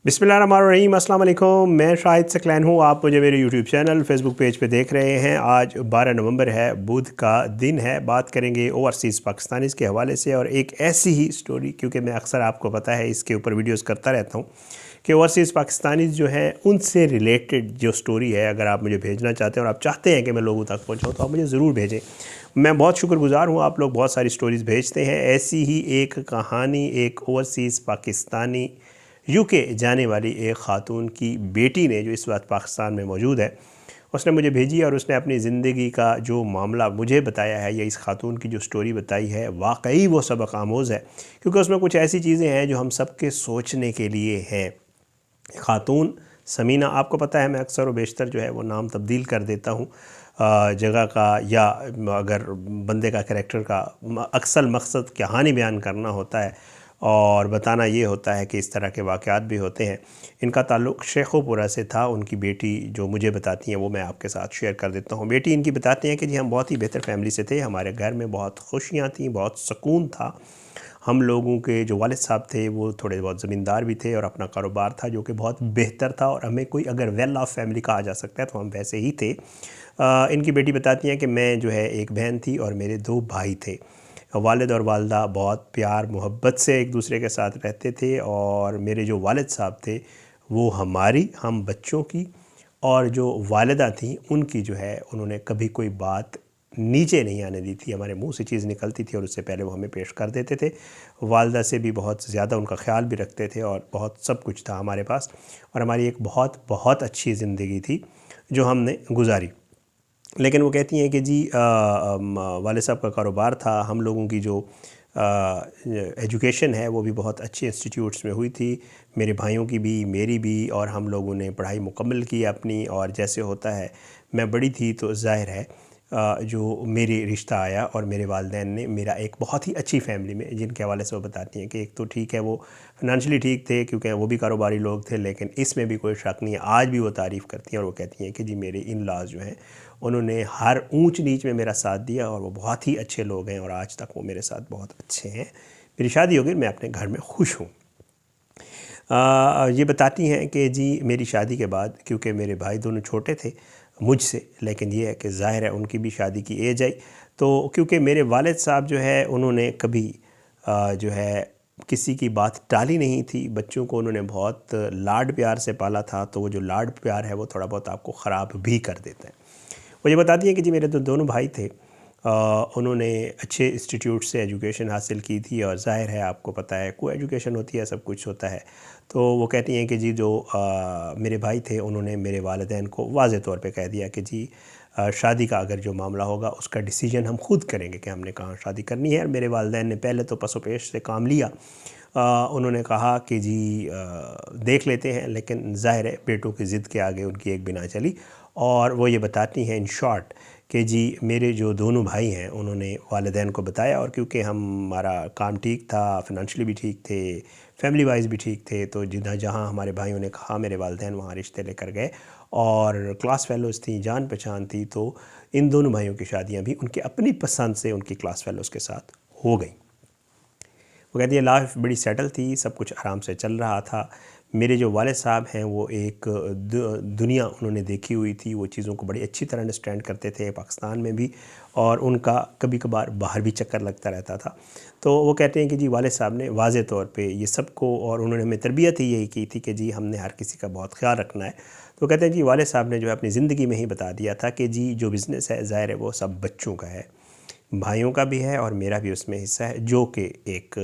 बिस्मिल्लाहिर्रहमानिर्रहीम, अस्सलाम वालेकुम। मैं शाहिद सकलैन हूँ। आप मुझे मेरे यूट्यूब चैनल फेसबुक पेज पे देख रहे हैं। आज 12 नवंबर है, बुध का दिन है। बात करेंगे ओवरसीज़ पाकिस्तानीज़ के हवाले से और एक ऐसी ही स्टोरी, क्योंकि मैं अक्सर आपको पता है इसके ऊपर वीडियोस करता रहता हूँ कि ओवरसीज़ पाकिस्तानीज़ जो हैं उनसे रिलेटेड जो स्टोरी है, अगर आप मुझे भेजना चाहते हैं और आप चाहते हैं कि मैं लोगों तक पहुँचाऊँ तो आप मुझे ज़रूर भेजें। मैं बहुत शुक्रगुज़ार हूँ, आप लोग बहुत सारी स्टोरीज़ भेजते हैं। ऐसी ही एक कहानी एक ओवरसीज़ पाकिस्तानी यूके जाने वाली एक ख़ातून की बेटी ने, जो इस वक्त पाकिस्तान में मौजूद है, उसने मुझे भेजी और उसने अपनी ज़िंदगी का जो मामला मुझे बताया है, या इस खातून की जो स्टोरी बताई है, वाकई वो सबक आमोज़ है, क्योंकि उसमें कुछ ऐसी चीज़ें हैं जो हम सब के सोचने के लिए हैं। खातून समीना, आपको पता है मैं अक्सर व बेशतर जो है वो नाम तब्दील कर देता हूँ जगह का, या अगर बंदे का करैक्टर का अक्सर मकसद कहानी बयान करना होता है और बताना ये होता है कि इस तरह के वाक़यात भी होते हैं। इनका ताल्लुक़ शेखोपुरा से था। उनकी बेटी जो मुझे बताती हैं वो मैं आपके साथ शेयर कर देता हूँ। बेटी इनकी बताती हैं कि जी हम बहुत ही बेहतर फैमिली से थे, हमारे घर में बहुत खुशियाँ थीं, बहुत सुकून था। हम लोगों के जो वालिद साहब थे वो थोड़े बहुत ज़मींदार भी थे और अपना कारोबार था जो कि बहुत बेहतर था, और हमें कोई अगर वेल ऑफ फैमिली कहा जा सकता है तो हम वैसे ही थे। इनकी बेटी बताती हैं कि मैं जो है एक बहन थी और मेरे 2 भाई थे। वालिद और वालदा बहुत प्यार मोहब्बत से एक दूसरे के साथ रहते थे, और मेरे जो वालिद साहब थे वो हम बच्चों की और जो वालिदा थीं उनकी जो है उन्होंने कभी कोई बात नीचे नहीं आने दी थी। हमारे मुंह से चीज़ निकलती थी और उससे पहले वो हमें पेश कर देते थे। वालदा से भी बहुत ज़्यादा उनका ख़्याल भी रखते थे और बहुत सब कुछ था हमारे पास, और हमारी एक बहुत बहुत अच्छी ज़िंदगी थी जो हमने गुजारी। लेकिन वो कहती हैं कि जी वाले साहब का कारोबार था, हम लोगों की जो एजुकेशन है वो भी बहुत अच्छे इंस्टीट्यूट्स में हुई थी, मेरे भाइयों की भी मेरी भी, और हम लोगों ने पढ़ाई मुकम्मल की अपनी। और जैसे होता है मैं बड़ी थी तो ज़ाहिर है जो मेरी रिश्ता आया और मेरे वालिदैन ने मेरा एक बहुत ही अच्छी फ़ैमिली में, जिनके हवाले से वो बताती हैं कि एक तो ठीक है वो फ़ाइनेंशियली ठीक थे क्योंकि वो भी कारोबारी लोग थे, लेकिन इसमें भी कोई शक नहीं है। आज भी वो तारीफ़ करती हैं और वो कहती हैं कि जी मेरे इन लॉज़ जो हैं उन्होंने हर ऊंच नीच में मेरा साथ दिया और वो बहुत ही अच्छे लोग हैं और आज तक वो मेरे साथ बहुत अच्छे हैं। मेरी शादी हो गई, मैं अपने घर में खुश हूँ। ये बताती हैं कि जी मेरी शादी के बाद, क्योंकि मेरे भाई दोनों छोटे थे मुझसे, लेकिन ये है कि ज़ाहिर है उनकी भी शादी की एज आई, तो क्योंकि मेरे वालिद साहब जो है उन्होंने कभी जो है किसी की बात टाली नहीं थी। बच्चों को उन्होंने बहुत लाड प्यार से पाला था, तो वो जो लाड प्यार है वो थोड़ा बहुत आपको ख़राब भी कर देता है। वो ये बताती हैं कि जी मेरे तो दोनों भाई थे, उन्होंने अच्छे इंस्टीट्यूट से एजुकेशन हासिल की थी, और ज़ाहिर है आपको पता है को एजुकेशन होती है, सब कुछ होता है। तो वो कहती हैं कि जी जो मेरे भाई थे उन्होंने मेरे वालिदैन को वाज़े तौर पे कह दिया कि जी शादी का अगर जो मामला होगा उसका डिसीजन हम खुद करेंगे कि हमने कहाँ शादी करनी है। और मेरे वालिदैन ने पहले तो पसोपेश से काम लिया। उन्होंने कहा कि जी देख लेते हैं, लेकिन ज़ाहिर है बेटों की ज़िद के आगे उनकी एक भी ना चली। और वो ये बताती हैं इन शॉर्ट कि जी मेरे जो दोनों भाई हैं उन्होंने वालिदैन को बताया, और क्योंकि हमारा काम ठीक था, फ़ाइनेंशियली भी ठीक थे, फैमिली वाइज भी ठीक थे, तो जिधर जहाँ हमारे भाइयों ने कहा मेरे वालिदैन वहाँ रिश्ते लेकर गए, और क्लास फेलोज़ थी, जान पहचान थी, तो इन दोनों भाइयों की शादियाँ भी उनकी अपनी पसंद से उनकी क्लास फेलोज़ के साथ हो गई। वो कहती है लाइफ बड़ी सेटल थी, सब कुछ आराम से चल रहा था। मेरे जो वालिद साहब हैं वो एक दुनिया उन्होंने देखी हुई थी, वो चीज़ों को बड़ी अच्छी तरह अंडरस्टैंड करते थे पाकिस्तान में भी, और उनका कभी कभार बाहर भी चक्कर लगता रहता था। तो वो कहते हैं कि जी वालिद साहब ने वाज़े तौर पे ये सबको, और उन्होंने हमें तरबियत ही यही की थी कि जी हमने हर किसी का बहुत ख्याल रखना है। तो कहते हैं जी वालिद साहब ने जो है अपनी ज़िंदगी में ही बता दिया था कि जी जो बिज़नेस है ज़ाहिर है वो सब बच्चों का है, भाइयों का भी है और मेरा भी उसमें हिस्सा है, जो कि एक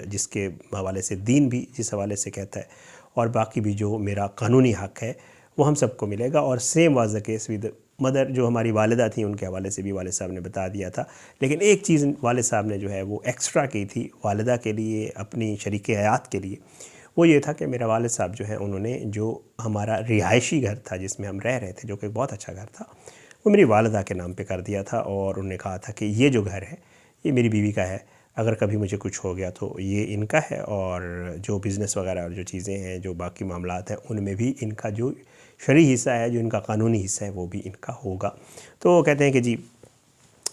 जिसके हवाले से दीन भी जिस हवाले से कहता है, और बाकी भी जो मेरा कानूनी हक़ है वो हम सबको मिलेगा। और same was the case with mother, जो हमारी वालिदा थी उनके हवाले से भी वालिद साहब ने बता दिया था। लेकिन एक चीज़ वालिद साहब ने जो है वो एक्स्ट्रा की थी वालिदा के लिए, अपनी शरीक हयात के लिए, वो ये था कि मेरा वालिद साहब जो है उन्होंने जो हमारा रिहायशी घर था जिसमें हम रह रहे थे, जो कि बहुत अच्छा घर था, वो मेरी वालिदा के नाम पे कर दिया था। और उन्होंने कहा था कि ये जो घर है ये मेरी बीवी का है, अगर कभी मुझे कुछ हो गया तो ये इनका है, और जो बिज़नेस वगैरह और जो चीज़ें हैं, जो बाकी मामलात हैं, उनमें भी इनका जो शरई हिस्सा है, जो इनका कानूनी हिस्सा है, वो भी इनका होगा। तो वो कहते हैं कि जी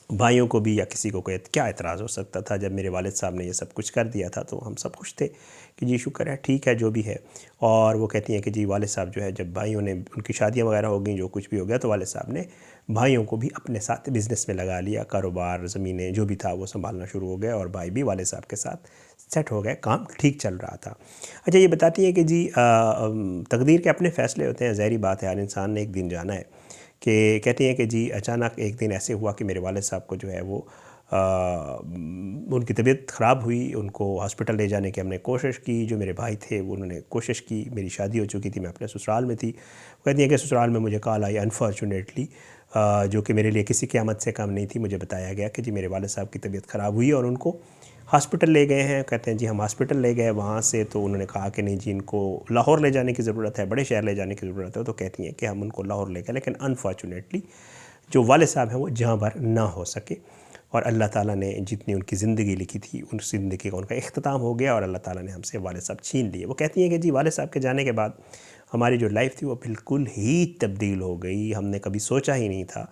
भाइयों को भी या किसी को कोई क्या एतराज़ हो सकता था। जब मेरे वालिद साहब ने ये सब कुछ कर दिया था तो हम सब खुश थे कि जी शुक्र है, ठीक है जो भी है। और वो कहती हैं कि जी वालिद साहब जो है, जब भाइयों ने उनकी शादियां वगैरह हो गई, जो कुछ भी हो गया, तो वालिद साहब ने भाइयों को भी अपने साथ बिज़नेस में लगा लिया। कारोबार, ज़मीनें जो भी था वो संभालना शुरू हो गया और भाई भी वालिद साहब के साथ सेट हो गए, काम ठीक चल रहा था। अच्छा, ये बताती हैं कि जी तकदीर के अपने फ़ैसले होते हैं, ज़ाहिरी बात है, हर इंसान ने एक दिन जाना है। कि कहती हैं कि जी अचानक एक दिन ऐसे हुआ कि मेरे वालिद साहब को जो है वो उनकी तबीयत ख़राब हुई। उनको हॉस्पिटल ले जाने की हमने कोशिश की, जो मेरे भाई थे वो उन्होंने कोशिश की। मेरी शादी हो चुकी थी, मैं अपने ससुराल में थी। वो कहती हैं कि ससुराल में मुझे कॉल आई अनफॉर्चुनेटली, जो कि मेरे लिए किसी क़यामत से कम नहीं थी। मुझे बताया गया कि जी मेरे वालिद साहब की तबीयत ख़राब हुई और उनको हॉस्पिटल ले गए हैं। कहते हैं जी हम हॉस्पिटल ले गए, वहाँ से तो उन्होंने कहा कि नहीं जी इनको लाहौर ले जाने की ज़रूरत है, बड़े शहर ले जाने की ज़रूरत है। तो कहती हैं कि हम उनको लाहौर ले गए, लेकिन अनफॉर्चुनेटली जो वालिद साहब हैं वो जहाँ भर ना हो सके और अल्लाह ताला ने जितनी उनकी ज़िंदगी लिखी थी उन ज़िंदगी का उनका इख्तिताम हो गया और अल्लाह ताला ने हमसे वालिद साहब छीन लिए। वो कहती हैं कि जी वालिद साहब के जाने के बाद हमारी जो लाइफ थी वो बिल्कुल ही तब्दील हो गई। हमने कभी सोचा ही नहीं था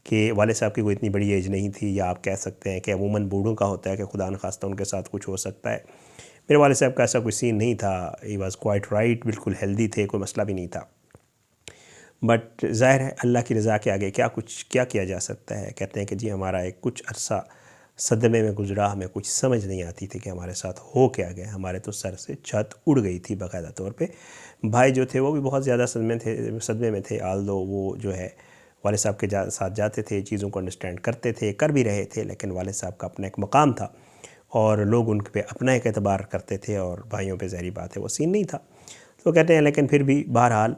कि वालिद साहब की कोई इतनी बड़ी एज नहीं थी, या आप कह सकते हैं कि अमूमन बूढ़ों का होता है कि खुदा न खास्ता उनके साथ कुछ हो सकता है। मेरे वालिद साहब का ऐसा कोई सीन नहीं था। ही वॉज़ क्वाइट राइट, बिल्कुल हेल्दी थे, कोई मसला भी नहीं था। बट ज़ाहिर है अल्लाह की रज़ा के आगे क्या किया जा सकता है। कहते हैं कि जी हमारा एक कुछ अरसा सदमे में गुज़रा, हमें कुछ समझ नहीं आती थी कि हमारे साथ हो क्या गया। हमारे तो सर से छत उड़ गई थी बाकायदा तौर पे। भाई जो थे वो भी बहुत ज़्यादा सदमे में थे। आल्दो वो जो है वालिद साहब के साथ जाते थे, चीज़ों को अंडरस्टैंड करते थे, कर भी रहे थे, लेकिन वालिद साहब का अपना एक मकाम था और लोग उन पे अपना एक एतबार करते थे और भाइयों पे ज़ाहिरी बात है वो सीन नहीं था। तो कहते हैं लेकिन फिर भी बहरहाल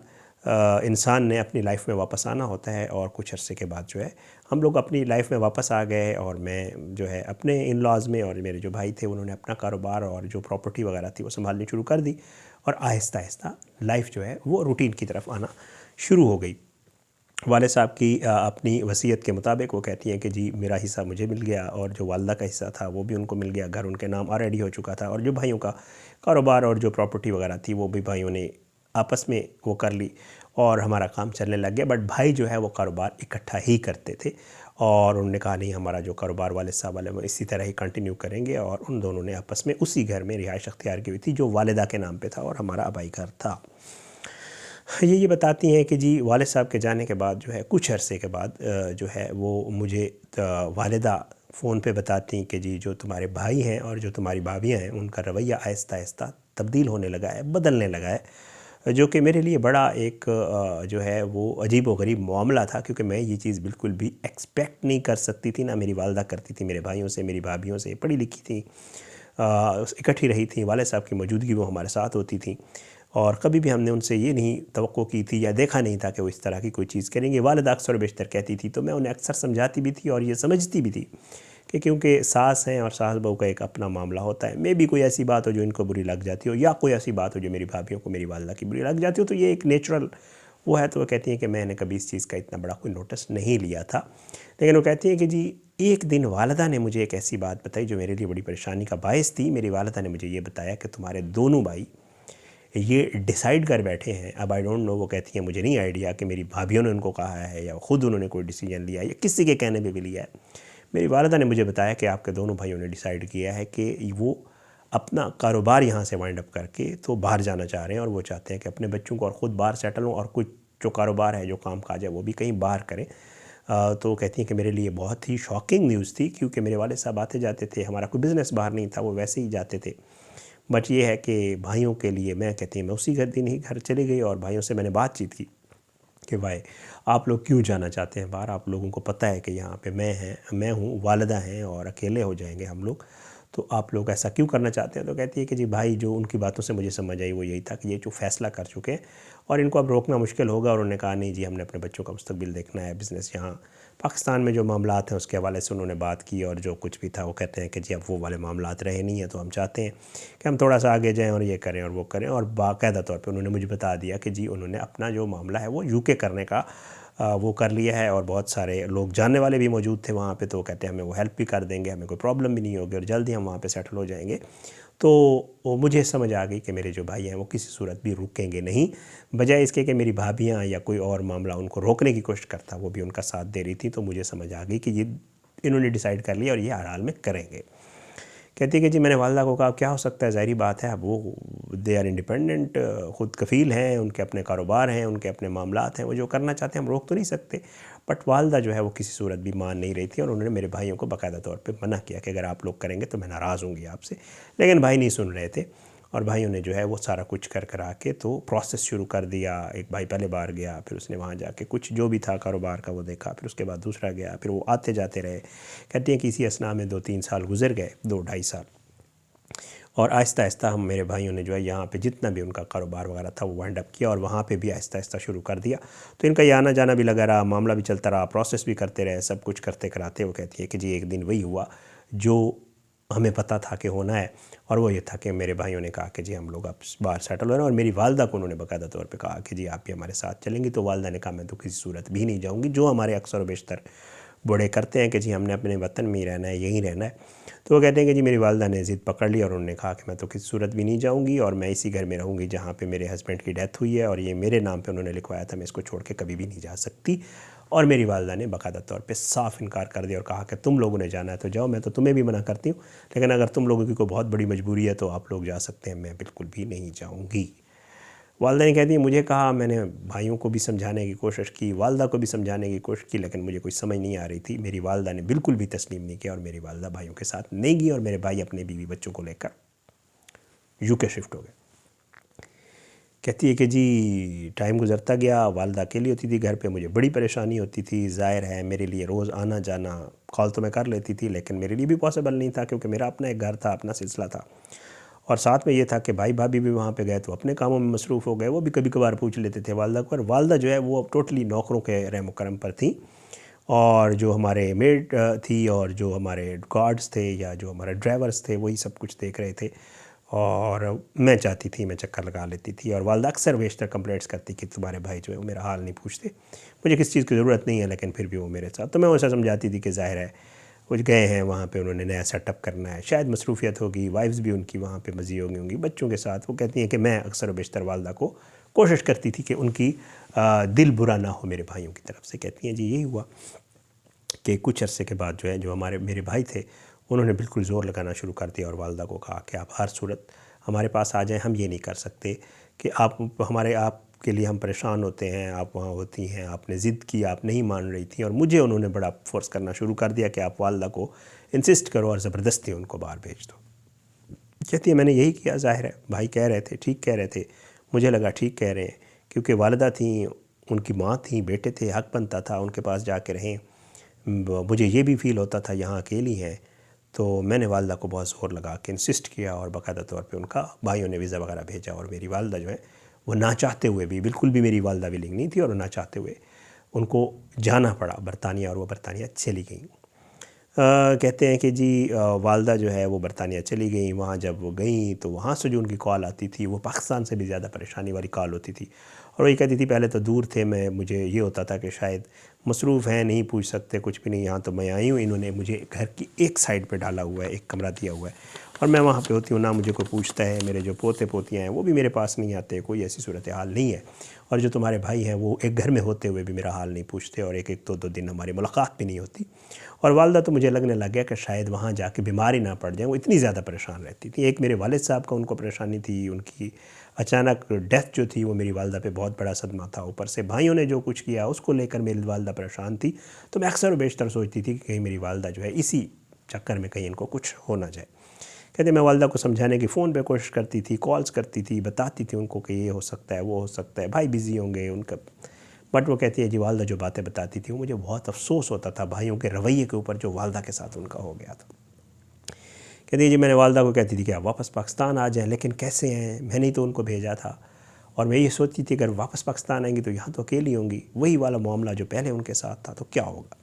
इंसान ने अपनी लाइफ में वापस आना होता है और कुछ अरसे के बाद जो है हम लोग अपनी लाइफ में वापस आ गए और मैं जो है अपने इन लॉज़ में, और मेरे जो भाई थे उन्होंने अपना कारोबार और जो प्रॉपर्टी वगैरह थी वो संभालनी शुरू कर दी और आहिस्ता आहिस्ता लाइफ जो है वो रूटीन की तरफ आना शुरू हो गई। वालिद साहब की अपनी वसीयत के मुताबिक वो कहती हैं कि जी मेरा हिस्सा मुझे मिल गया और जो वालदा का हिस्सा था वो भी उनको मिल गया। घर उनके नाम ऑलरेडी हो चुका था और जो भाइयों का कारोबार और जो प्रॉपर्टी वगैरह थी वो भी भाइयों ने आपस में वो कर ली और हमारा काम चलने लग गया। बट भाई जो है वो कारोबार इकट्ठा ही करते थे और उन्होंने कहा नहीं, हमारा जो कारोबार वालिद साहब वाले में इसी तरह ही कंटिन्यू करेंगे। और उन दोनों ने आपस में उसी घर में रिहाइश अख्तियार की हुई थी जो वालिदा के नाम पे था और हमारा आबाई घर था। ये बताती हैं कि जी वालिद साहब के जाने के बाद जो है कुछ अरसे के बाद जो है वो मुझे वालिदा फ़ोन पे बताती हैं कि जी जो तुम्हारे भाई हैं और जो तुम्हारी भाभियाँ हैं उनका रवैया आहिस्ता आहिस्ता तब्दील होने लगा है, बदलने लगा है, जो कि मेरे लिए बड़ा एक जो है वो अजीब व गरीब मामला था, क्योंकि मैं ये चीज़ बिल्कुल भी एक्सपेक्ट नहीं कर सकती थी। ना मेरी वालदा करती थी मेरे भाइयों से, मेरी भाभियों से, पढ़ी लिखी थी, इकट्ठी रही थी, वालिद साहब की मौजूदगी वो हमारे साथ होती थी और कभी भी हमने उनसे ये नहीं तवक्को की थी या देखा नहीं था कि वो इस तरह की कोई चीज़ करेंगे। वालिदा अक्सर बेशतर कहती थी तो मैं उन्हें अक्सर समझाती भी थी और ये समझती भी थी कि क्योंकि सास हैं और सास बहू का एक अपना मामला होता है। मे भी कोई ऐसी बात हो जो इनको बुरी लग जाती हो या कोई ऐसी बात हो जो मेरी भाभियों को मेरी वालदा की बुरी लग जाती हो, तो ये एक नेचुरल वो है। तो वो कहती हैं कि मैंने कभी इस चीज़ का इतना बड़ा कोई नोटिस नहीं लिया था। लेकिन वो कहती हैं कि जी एक दिन वालदा ने मुझे एक ऐसी बात बताई जो मेरे लिए बड़ी परेशानी का बायस थी। मेरी वालदा ने मुझे ये बताया कि तुम्हारे दोनों भाई ये डिसाइड कर बैठे हैं। अब आई डोंट नो, वो कहती हैं मुझे नहीं आइडिया कि मेरी भाभियों ने उनको कहा है या ख़ुद उन्होंने कोई डिसीजन लिया या किसी के कहने पे भी लिया है। मेरी वालिदा ने मुझे बताया कि आपके दोनों भाइयों ने डिसाइड किया है कि वो अपना कारोबार यहाँ से वाइंड अप करके तो बाहर जाना चाह रहे हैं और वो चाहते हैं कि अपने बच्चों को और ख़ुद बाहर सेटल हों और कुछ जो कारोबार है, जो काम काज है, वो भी कहीं बाहर करें। तो कहती हैं कि मेरे लिए बहुत ही शॉकिंग न्यूज़ थी, क्योंकि मेरे वालिद साहब आते जाते थे, हमारा कोई बिज़नेस बाहर नहीं था, वो वैसे ही जाते थे। बट ये है कि भाइयों के लिए मैं कहती हैं मैं उसी दिन ही घर चली गई और भाइयों से मैंने बातचीत की कि भाई आप लोग क्यों जाना चाहते हैं बाहर, आप लोगों को पता है कि यहाँ पे मैं हूँ, वालिदा हैं और अकेले हो जाएंगे हम लोग, तो आप लोग ऐसा क्यों करना चाहते हैं। तो कहती है कि जी भाई जो उनकी बातों से मुझे समझ आई वो यही था कि ये जो फ़ैसला कर चुके हैं और इनको अब रोकना मुश्किल होगा। और उन्होंने कहा नहीं जी हमने अपने बच्चों का मुस्तकबिल देखना है, बिज़नेस यहाँ पाकिस्तान में जो मामलात हैं उसके हवाले से उन्होंने बात की और जो कुछ भी था वो कहते हैं कि जी अब वो वाले मामलात रहे नहीं हैं, तो हम चाहते हैं कि हम थोड़ा सा आगे जाएँ और ये करें और वो करें। और बाकायदा तौर पे उन्होंने मुझे बता दिया कि जी उन्होंने अपना जो मामला है वो यूके करने का वो कर लिया है और बहुत सारे लोग जानने वाले भी मौजूद थे वहाँ पे, तो वो कहते हैं हमें वो हेल्प भी कर देंगे, हमें कोई प्रॉब्लम भी नहीं होगी और जल्द ही हम वहाँ पे सेटल हो जाएंगे। तो वो मुझे समझ आ गई कि मेरे जो भाई हैं वो किसी सूरत भी रुकेंगे नहीं, बजाय इसके कि मेरी भाभियाँ या कोई और मामला उनको रोकने की कोशिश करता वो भी उनका साथ दे रही थी। तो मुझे समझ आ गई कि ये इन्होंने डिसाइड कर लिया और ये हर हाल में करेंगे। कहती है कि जी मैंने वालदा को कहा क्या हो सकता है, ज़ाहिरी बात है, अब वो दे आर इंडिपेंडेंट, ख़ुद कफ़ील हैं, उनके अपने कारोबार हैं, उनके अपने मामलात हैं, वो जो करना चाहते हैं हम रोक तो नहीं सकते। बट वालदा जो है वो किसी सूरत भी मान नहीं रही थी और उन्होंने मेरे भाइयों को बाकायदा तौर पे मना किया कि अगर आप लोग करेंगे तो मैं नाराज़ होंगी आपसे। लेकिन भाई नहीं सुन रहे थे और भाइयों ने जो है वो सारा कुछ कर करा के तो प्रोसेस शुरू कर दिया। एक भाई पहले बार गया, फिर उसने वहाँ जाके कुछ जो भी था कारोबार का वो देखा, फिर उसके बाद दूसरा गया, फिर वो आते जाते रहे। कहती हैं कि इसी असना में 2-3 साल गुजर गए, 2-2.5 साल, और आहिस्ता आहिस्ता हम मेरे भाइयों ने जो है यहाँ पे जितना भी उनका कारोबार वगैरह था वो वाइंड अप किया और वहाँ पे भी आहिस्ता आहिस्ता शुरू कर दिया। तो इनका ये आना जाना भी लगा रहा, मामला भी चलता रहा, प्रोसेस भी करते रहे, सब कुछ करते कराते। वो कहती है कि जी एक दिन वही हुआ जो हमें पता था कि होना है, और वो ये था कि मेरे भाइयों ने कहा कि जी हम लोग अब बाहर सेटल हो रहे हैं, और मेरी वालदा को उन्होंने बाकायदा तौर पे कहा कि जी आप भी हमारे साथ चलेंगी। तो वालदा ने कहा मैं तो किसी सूरत भी नहीं जाऊँगी, जो हमारे अक्सर व बेशतर बूढ़े करते हैं कि जी हमने अपने वतन में ही रहना है, यहीं रहना है। तो वो कहते हैं कि जी मेरी वालदा ने ज़िद पकड़ ली और उन्होंने कहा कि मैं तो किसी सूरत भी नहीं जाऊँगी और मैं इसी घर में रहूँगी जहाँ पे मेरे हस्बैंड की डेथ हुई है, और ये मेरे नाम पे उन्होंने लिखवाया था, मैं इसको छोड़ के कभी भी नहीं जा सकती। और मेरी वालदा ने बाकायदा तौर पे साफ़ इनकार कर दिया और कहा कि तुम लोगों ने जाना है तो जाओ, मैं तो तुम्हें भी मना करती हूँ, लेकिन अगर तुम लोगों की कोई बहुत बड़ी मजबूरी है तो आप लोग जा सकते हैं, मैं बिल्कुल भी नहीं जाऊँगी। वालदा ने कहती है मुझे कहा, मैंने भाइयों को भी समझाने की कोशिश की, वालदा को भी समझाने की कोशिश की, लेकिन मुझे कोई समझ नहीं आ रही थी। मेरी वालदा ने बिल्कुल भी तस्लीम नहीं किया और मेरी वालदा भाइयों के साथ नहीं गई और मेरे भाई अपने बीवी बच्चों को लेकर यूके शिफ्ट हो गए। कहती है कि जी टाइम गुजरता गया, वालदा अकेली होती थी घर पे, मुझे बड़ी परेशानी होती थी। ज़ाहिर है मेरे लिए रोज़ आना जाना, कॉल तो मैं कर लेती थी लेकिन मेरे लिए भी पॉसिबल नहीं था, क्योंकि मेरा अपना एक घर था, अपना सिलसिला था, और साथ में ये था कि भाई भाभी भी वहाँ पे गए तो अपने कामों में मसरूफ़ हो गए। वो भी कभी कभार पूछ लेते थे वालदा को, और वालदा जो है वो अब टोटली नौकरों के रहम करम पर थी, और जो हमारे मेड थी और जो हमारे गार्ड्स थे या जो हमारे ड्राइवर्स थे वही सब कुछ देख रहे थे। और मैं चाहती थी मैं चक्कर लगा लेती थी, और वालदा अक्सर बेशतर कंप्लेंट्स करती कि तुम्हारे भाई जो है वो मेरा हाल नहीं पूछते, मुझे किसी चीज़ की ज़रूरत नहीं है लेकिन फिर भी वो मेरे साथ। तो मैं उसे समझाती थी कि ज़ाहिर है कुछ गए हैं वहाँ पे, उन्होंने नया सेटअप करना है, शायद मसरूफ़ियत होगी, वाइफ्स भी उनकी वहाँ पे मज़ी होंगी बच्चों के साथ। वो कहती हैं कि मैं अक्सर बेशतर वालदा को कोशिश करती थी कि उनकी दिल बुरा ना हो मेरे भाइयों की तरफ से। कहती हैं जी यही हुआ कि कुछ अरसे के बाद जो है जो मेरे भाई थे उन्होंने बिल्कुल ज़ोर लगाना शुरू कर दिया और वालदा को कहा कि आप हर सूरत हमारे पास आ जाएं, हम ये नहीं कर सकते कि आप के लिए हम परेशान होते हैं, आप वहाँ होती हैं, आपने ज़िद की, आप नहीं मान रही थी, और मुझे उन्होंने बड़ा फोर्स करना शुरू कर दिया कि आप वालदा को इंसिस्ट करो और ज़बरदस्ती उनको बाहर भेज दो। कहती है मैंने यही किया, ज़ाहिर है भाई कह रहे थे, ठीक कह रहे थे, मुझे लगा ठीक कह रहे हैं, क्योंकि वालदा थी, उनकी माँ थी, बेटे थे, हक़ बनता था उनके पास जाके रहें। मुझे ये भी फ़ील होता था यहाँ अकेली हैं, तो मैंने वालदा को बहुत ज़ोर लगा के इंसिस्ट किया और बाकायदा तौर पे उनका भाइयों ने वीज़ा वगैरह भेजा, और मेरी वालदा जो है वो ना चाहते हुए भी, बिल्कुल भी मेरी वालदा विलिंग नहीं थी, और ना चाहते हुए उनको जाना पड़ा बरतानिया, और वो बरतानिया चली गई। कहते हैं कि जी वालदा जो है वो बरतानिया चली गई। वहाँ जब वो गई तो वहाँ से जो उनकी कॉल आती थी वो पाकिस्तान से भी ज़्यादा परेशानी वाली कॉल होती थी, और वही कहती थी पहले तो दूर थे, मुझे ये होता था कि शायद मसरूफ़ हैं, नहीं पूछ सकते कुछ भी नहीं, यहाँ तो मैं आई हूँ, इन्होंने मुझे घर की एक साइड पे डाला हुआ है, एक कमरा दिया हुआ है, और मैं वहाँ पे होती हूँ, ना मुझे कोई पूछता है, मेरे जो पोते पोतियाँ हैं वो भी मेरे पास नहीं आते, कोई ऐसी सूरत हाल नहीं है, और जो तुम्हारे भाई हैं वो एक घर में होते हुए भी मेरा हाल नहीं पूछते, और एक एक दो दिन हमारी मुलाकात भी नहीं होती। और वालदा तो मुझे लगने लग गया कि शायद वहाँ जाके बीमारी ना पड़ जाए, वो इतनी ज़्यादा परेशान रहती थी। एक मेरे वालिद साहब का उनको परेशानी थी, उनकी अचानक डेथ जो थी वो मेरी वालदा पे बहुत बड़ा सदमा था, ऊपर से भाइयों ने जो कुछ किया उसको लेकर मेरी वालदा परेशान थी। तो मैं अक्सर बेशतर सोचती थी कि कहीं मेरी वालदा जो है इसी चक्कर में कहीं इनको कुछ हो ना जाए। कहते मैं वालदा को समझाने की फ़ोन पे कोशिश करती थी, कॉल्स करती थी, बताती थी उनको कि ये हो सकता है, वो हो सकता है, भाई बिज़ी होंगे उनका, बट वो कहती है जी वालदा जो बातें बताती थी मुझे बहुत अफसोस होता था भाइयों के रवैये के ऊपर जो वालदा के साथ उनका हो गया था। कहती है जी मैंने वालदा को कहती थी कि आप वापस पाकिस्तान आ जाएं, लेकिन कैसे हैं, मैंने ही तो उनको भेजा था, और मैं ये सोचती थी अगर वापस पाकिस्तान आएंगी तो यहाँ तो अकेली होंगी, वही वाला मामला जो पहले उनके साथ था तो क्या होगा।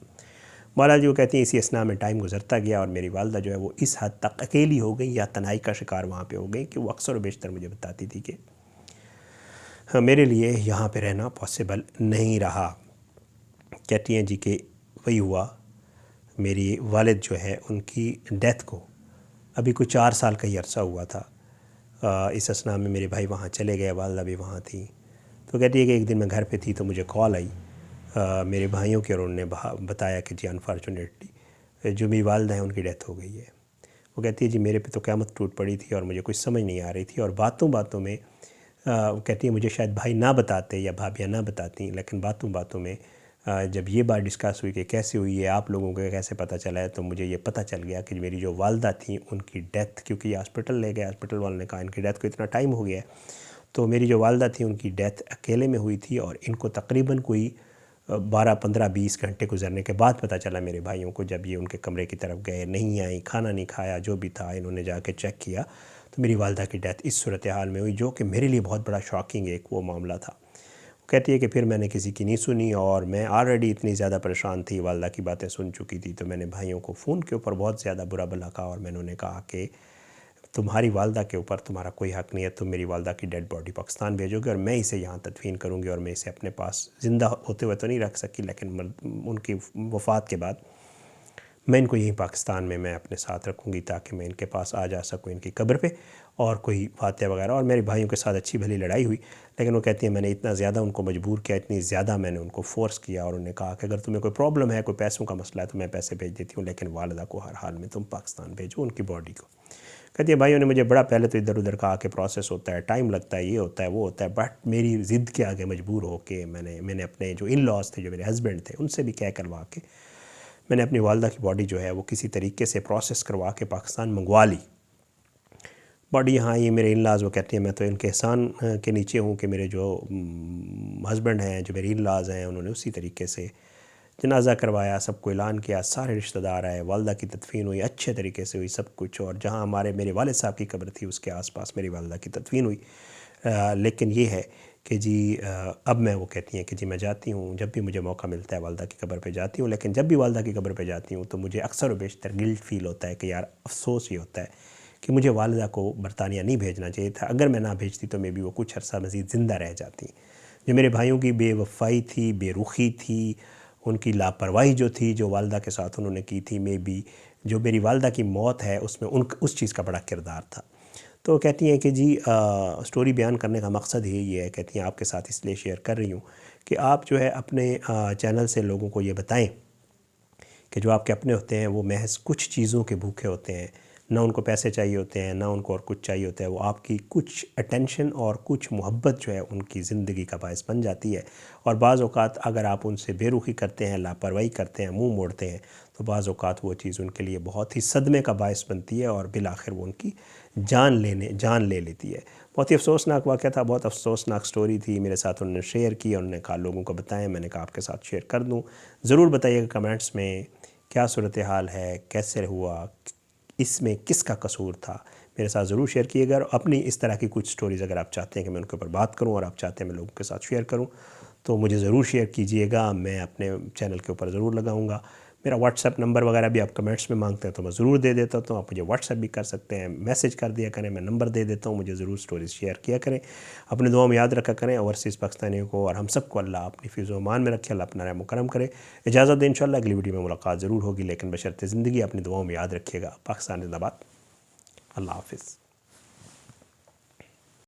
मौला जी वो कहती हैं इसी असना में टाइम गुजरता गया और मेरी वालदा जो है वो इस हद तक अकेली हो गई या तन्हाई का शिकार वहाँ पे हो गई कि वो अक्सर बेशतर मुझे बताती थी कि मेरे लिए यहाँ पे रहना पॉसिबल नहीं रहा। कहती हैं जी कि वही हुआ, मेरी वालिद जो है उनकी डेथ को अभी कुछ 4 साल का ही अरसा हुआ था। इस असना में मेरे भाई वहाँ चले गए, वालदा भी वहाँ थी। तो कहती है कि एक दिन मैं घर पे थी तो मुझे कॉल आई मेरे भाइयों के, और उन्होंने बताया कि जी अनफॉर्चुनेटली जो मेरी वालदा हैं उनकी डेथ हो गई है। वो कहती है जी मेरे पे तो क़यामत टूट पड़ी थी और मुझे कुछ समझ नहीं आ रही थी, और बातों बातों में वो कहती है मुझे शायद भाई ना बताते या भाभियाँ ना बताती, लेकिन बातों बातों में जब ये बात डिस्कस हुई कि कैसे हुई है, आप लोगों को कैसे पता चला है, तो मुझे ये पता चल गया कि मेरी जो वालदा थी उनकी डेथ, क्योंकि ये हॉस्पिटल ले गए, हॉस्पिटल वालों ने कहा इनकी डेथ को इतना टाइम हो गया है, तो मेरी जो वालदा थी उनकी डेथ अकेले में हुई थी, और इनको तकरीबन कोई 12, 15, 20 घंटे गुजरने के बाद पता चला मेरे भाइयों को, जब ये उनके कमरे की तरफ गए, नहीं आई, खाना नहीं खाया, जो भी था इन्होंने जाके चेक किया तो मेरी वालदा की डेथ इस सूरत हाल में हुई, जो कि मेरे लिए बहुत बड़ा शॉकिंग एक वो मामला था। वो कहती है कि फिर मैंने किसी की नहीं सुनी, और मैं ऑलरेडी इतनी ज़्यादा परेशान थी, वालदा की बातें सुन चुकी थी, तो मैंने भाइयों को फ़ोन के ऊपर बहुत ज़्यादा बुरा भला कहा, और मैंने उन्हें कहा कि तुम्हारी वालदा के ऊपर तुम्हारा कोई हक़ नहीं है, तुम मेरी वालदा की डेड बॉडी पाकिस्तान भेजोगे और मैं इसे यहाँ तदफीन करूँगी, और मैं इसे अपने पास ज़िंदा होते हुए तो नहीं रख सकी, लेकिन उनकी वफ़ात के बाद मैं इनको यहीं पाकिस्तान में मैं अपने साथ रखूँगी, ताकि मैं इनके पास आ जा सकूँ इनकी कब्र पे, और कोई फातिहा वगैरह। और मेरे भाइयों के साथ अच्छी भली लड़ाई हुई, लेकिन वो कहती है मैंने इतना ज़्यादा उनको मजबूर किया, इतनी ज़्यादा मैंने उनको फ़ोर्स किया, और उन्हें कहा कि अगर तुम्हें कोई प्रॉब्लम है, कोई पैसों का मसला है तो मैं पैसे भेज देती हूँ, लेकिन वालदा को हर हाल में तुम पाकिस्तान भेजो, उनकी बॉडी को। कहती है भाइयों ने मुझे बड़ा पहले तो इधर उधर कहा कि प्रोसेस होता है, टाइम लगता है, ये होता है, वो होता है, बट मेरी ज़िद के आगे मजबूर होकर मैंने अपने जो इन लॉज थे, जो मेरे हस्बैंड थे, उनसे भी कह करवा के मैंने अपनी वालदा की बॉडी जो है वो किसी तरीके से प्रोसेस करवा के पाकिस्तान मंगवा ली। बॉडी यहाँ आई, मेरे इन लाज, वो कहती हैं मैं तो इनके एहसान के नीचे हूँ कि मेरे जो हस्बैंड हैं, जो मेरे इन लाज हैं, उन्होंने उसी तरीके से जनाजा करवाया, सबको ऐलान किया, सारे रिश्तेदार आए, वालदा की तदफीन हुई, अच्छे तरीके से हुई सब कुछ, और जहाँ मेरे वालिद साहब की कब्र थी उसके आसपास मेरी वालदा की तदफीन हुई। लेकिन ये है कि जी अब मैं, वो कहती हैं कि जी मैं जाती हूँ, जब भी मुझे मौका मिलता है वालदा की कब्र पे जाती हूँ, लेकिन जब भी वालदा की कब्र पे जाती हूँ तो मुझे अक्सर व बेशतर गिल्ट फ़ील होता है कि यार अफसोस ये होता है कि मुझे वालदा को बरतानिया नहीं भेजना चाहिए था, अगर मैं ना भेजती तो मे बी वो कुछ अर्सा मज़ीद ज़िंदा रह जाती। जो मेरे भाइयों की बेवफ़ाई थी, बेरुखी थी, उनकी लापरवाही जो थी, जो वालदा के साथ उन्होंने की थी, मे बी जो मेरी वालदा की मौत है उसमें उस चीज़ का बड़ा किरदार था। तो कहती हैं कि जी स्टोरी बयान करने का मकसद ही ये है, कहती हैं आपके साथ इसलिए शेयर कर रही हूँ कि आप जो है अपने चैनल से लोगों को ये बताएं कि जो आपके अपने होते हैं वो महज कुछ चीज़ों के भूखे होते हैं, ना उनको पैसे चाहिए होते हैं, ना उनको और कुछ चाहिए होता है, वो आपकी कुछ अटेंशन और कुछ मोहब्बत जो है उनकी ज़िंदगी का बायस बन जाती है। और बाज़ औक़ात अगर आप उनसे बेरुखी करते हैं, लापरवाही करते हैं, मुँह मोड़ते हैं, तो बाज़ औक़ात वो चीज़ उनके लिए बहुत ही सदमे का बायस बनती है, और बिलाखिर वो उनकी जान ले लेती है। बहुत ही अफसोसनाक वाक़या था, बहुत अफसोसनाक स्टोरी थी, मेरे साथ उन्होंने शेयर की, और उन्होंने कहा लोगों को बताएं, मैंने कहा आपके साथ शेयर कर दूँ। ज़रूर बताइएगा कमेंट्स में क्या सूरत हाल है, कैसे हुआ, इसमें किसका कसूर था, मेरे साथ ज़रूर शेयर कीजिएगा। और अपनी इस तरह की कुछ स्टोरीज़ अगर आप चाहते हैं कि मैं उनके ऊपर बात करूं, और आप चाहते हैं मैं लोगों के साथ शेयर करूं, तो मुझे ज़रूर शेयर कीजिएगा, मैं अपने चैनल के ऊपर ज़रूर लगाऊंगा। मेरा व्हाट्सएप नंबर वगैरह भी आप कमेंट्स में मांगते हैं तो मैं ज़रूर दे देता हूं, तो आप मुझे व्हाट्सएप भी कर सकते हैं, मैसेज कर दिया करें, मैं नंबर दे देता हूं, मुझे ज़रूर स्टोरीज़ शेयर किया करें, अपने दुआ में याद रखा करें ओवरसीज़ पाकिस्तानियों को, और हम सबको अल्लाह अपनी फिज़ो अमान में रखे, अल्लाह अपना रहम करम करे। इजाज़त दें, इंशाअल्लाह अगली वीडियो में मुलाकात ज़रूर होगी, लेकिन बशर्ते ज़िंदगी अपनी दुआओं में याद रखिएगा। पाकिस्तान ज़िंदाबाद। अल्लाह हाफ़िज़।